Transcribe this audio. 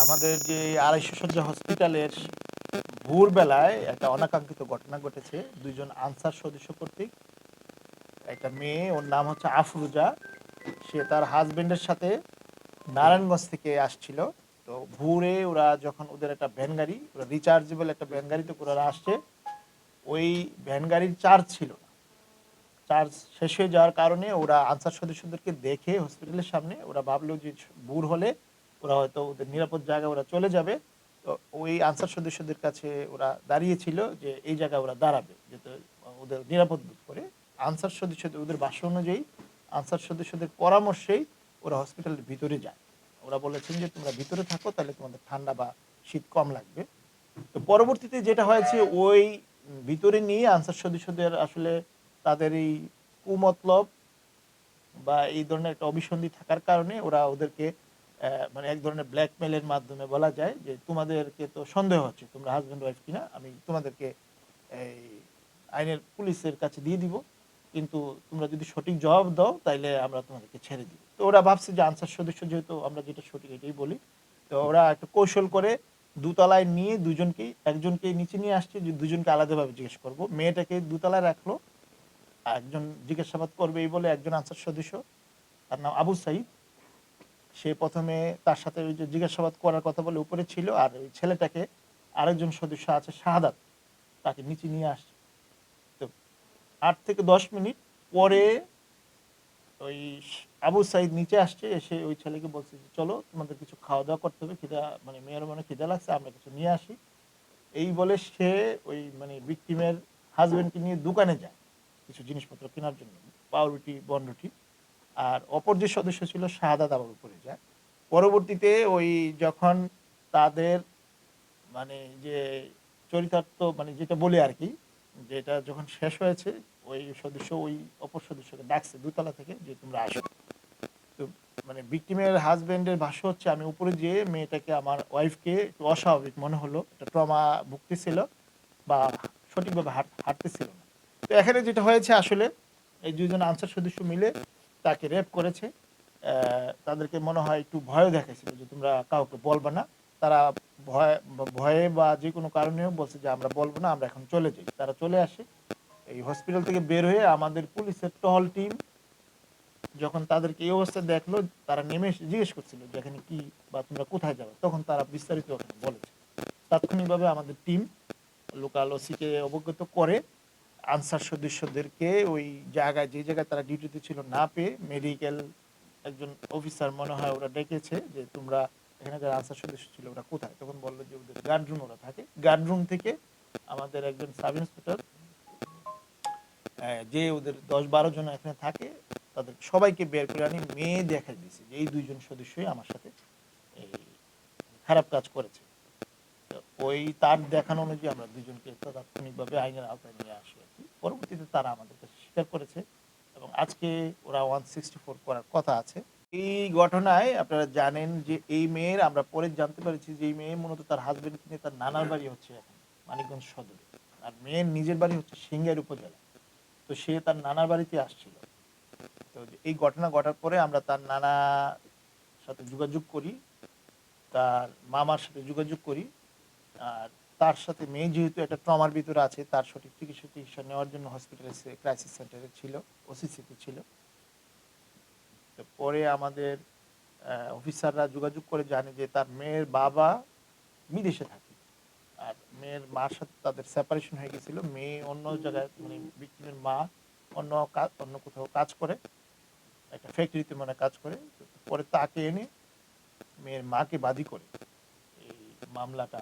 আমাদের যে ২৫০ শয্যা হসপিটালের ভোরবেলায় একটা অনাকাঙ্ক্ষিত ঘটনা ঘটেছে। ২ জন আনসার সদস্য কর্তৃক একটা মেয়ে, ওর নাম হচ্ছে আফরুজা। সে তার হাজবেন্ডের সাথে নারায়ণগঞ্জ থেকে আসছিল। তো ভোরে ওরা যখন ওদের একটা ভ্যান গাড়ি, ওরা রিচার্জেবল একটা ভ্যান গাড়িতে করে ওরা আসছে। ওই ভ্যান গাড়ির চার্জ ছিল না। চার্জ শেষ হয়ে যাওয়ার কারণে ওরা আনসার সদস্যদেরকে দেখে হসপিটালের সামনে ওরা ভাবলো যে ভোর হলে ওরা হয়তো ওদের নিরাপদ জায়গায় ওরা চলে যাবে। তো ওই আনসার সদস্যদের কাছে ওরা দাঁড়িয়েছিল যে এই জায়গায় ওরা দাঁড়াবে, যাতে ওদের নিরাপদ বোধ করে। আনসার সদস্যদের ওদের ভাষ্য অনুযায়ী আনসার সদস্যদের পরামর্শেই ওরা হসপিটালের ভিতরে যায়। ওরা বলেছেন যে তোমরা ভিতরে থাকো, তাহলে তোমাদের ঠান্ডা বা শীত কম লাগবে। তো পরবর্তীতে যেটা হয়েছে, ওই ভিতরে নিয়ে আনসার সদস্যদের আসলে তাদের এই কুমতলব বা এই ধরনের একটা অভিসন্ধি থাকার কারণে ওরা ওদেরকে মানে এক ধরনের ব্ল্যাকমেলের মাধ্যমে বলা যায় যে তোমাদেরকে তো সন্দেহ হচ্ছে তোমরা হাজব্যান্ড ওয়াইফ কিনা, আমি তোমাদেরকে এই আইনের পুলিশের কাছে দিয়ে দিব, কিন্তু তোমরা যদি সঠিক জবাব দাও তাইলে আমরা তোমাদেরকে ছেড়ে দিব। তো ওরা ভাবছে যে আনসার সদস্য যেহেতু আমরা যেটা সঠিক এটাই বলি, তো ওরা একটা কৌশল করে দোতলায় নিয়ে দুজনকেই, একজনকে নিচে নিয়ে আসছে যে দুজনকে আলাদাভাবে জিজ্ঞেস করব। মেয়েটাকে দোতলায় রাখলো, একজন জিজ্ঞাসাবাদ করবে এই বলে একজন আনসার সদস্য, তার নাম আবু সাইদ। সে প্রথমে তার সাথে ওই যে জিজ্ঞাসাবাদ করার কথা বলে উপরে ছিল, আর ওই ছেলেটাকে আরেকজন সদস্য আছে শাহাদাত, তাকে নিচে নিয়ে আসছে। তো ৮ থেকে ১০ মিনিট পরে ওই আবু সাইদ নিচে আসছে, এসে ওই ছেলেকে বলছে যে চলো তোমাদের কিছু খাওয়া দাওয়া করতে হবে, খিদা মানে মেয়ের মনে খিদা লাগছে, আমরা কিছু নিয়ে আসি। এই বলে সে ওই মানে ভিকটিমের হাজবেন্ডকে নিয়ে দোকানে যায় কিছু জিনিসপত্র কেনার জন্য, পাউরুটি বনরুটি। আর অপর যে সদস্য ছিল শাহাদাত আবার উপরে যায়। পরবর্তীতে ওই যখন তাদের মানে যে চরিতার্থ মানে যেটা বলে আর কি, যেটা যখন শেষ হয়েছে, ওই সদস্য ওই অপর সদস্যকে ডাকছে দোতলা থেকে যে তোমরা আসো। তো মানে ভিকটিমের হাজবেন্ডের ভাষ্য হচ্ছে আমি উপরে যেয়ে মেয়েটাকে, আমার ওয়াইফকে একটু অস্বাভাবিক মনে হলো, একটা ট্রমা ভুগতেছিল বা সঠিকভাবে হাঁটতেছিল না। তো এখানে যেটা হয়েছে আসলে, এই দুজন আনসার সদস্য মিলে তাকে রেপ করেছে। তাদেরকে মনে হয় একটু ভয় দেখাইছিল যে তোমরা কাউকে বলবা না। তারা ভয়ে বা যে কোনো কারণেও বলছে যে আমরা বলবো না, আমরা এখন চলে যাই। তারা চলে আসে। এই হসপিটাল থেকে বের হয়ে আমাদের পুলিশের টহল টিম যখন তাদেরকে এই অবস্থায় দেখলো, তারা নেমে এসে জিজ্ঞেস করছিল যে এখানে কি বা তোমরা কোথায় যাবে, তখন তারা বিস্তারিত ওখানে বলেছে। তাৎক্ষণিকভাবে আমাদের টিম লোকাল ওসিকে অবগত করে আনসার সদস্যদেরকে ওই জায়গায়, যে জায়গায় তারা ডিউটিতে ছিল না পেয়ে, মেডিকেল একজন অফিসার মনে হয় ওরা ডেকেছে যে তোমরা এখানে যারা আনসার সদস্য ছিল ওরা কোথায়, তখন বললো যে ওদের গার্ড রুম ওরা থাকে। গার্ড রুম থেকে আমাদের একজন সাব ইন্সপেক্টর যে ওদের ১০-১২ জন এখানে থাকে তাদের সবাইকে বের করে আনি, মেয়ে দেখাই দিয়েছে যে এই দুইজন সদস্যই আমার সাথে এই খারাপ কাজ করেছে। তো ওই তার দেখানো অনুযায়ী আমরা দুজনকে তাৎক্ষণিকভাবে আইনের আওতায় নিয়ে আসি আর কি। পরবর্তীতে তারা আমাদের কাছে স্বীকার করেছে এবং আজকে ওরা 164 করার কথা আছে। এই ঘটনায় আপনারা জানেন যে এই মেয়ের, আমরা পরে জানতে পেরেছি যে এই মেয়ে মূলত তার হাজবেন্ডকে নিয়ে তার নানার বাড়ি হচ্ছে এখন মানিকগঞ্জ সদরে, আর মেয়ের নিজের বাড়ি হচ্ছে সিংগাইর উপজেলা। তো সে তার নানার বাড়িতে আসছিল। তো এই ঘটনা ঘটার পরে আমরা তার নানার সাথে যোগাযোগ করি, তার মামার সাথে যোগাযোগ করি। আর তার সাথে মেয়ে যেহেতু একটা ট্রমার ভিতরে আছে, তার সঠিক চিকিৎসা নেওয়ার জন্য হসপিটালে ক্রাইসিস সেন্টারে ছিল, ওসিসিতে ছিল। তো পরে আমাদের অফিসাররা যোগাযোগ করে জানে যে তার মেয়ের বাবা বিদেশে থাকে, আর মেয়ের মার সাথে তাদের সেপারেশন হয়ে গেছিল। মেয়ে অন্য জায়গায় মানে ভিকটিমের মা অন্য কোথাও কাজ করে, একটা ফ্যাক্টরিতে মানে কাজ করে। পরে তাকে এনে মেয়ের মাকে বাদী করে এই মামলাটা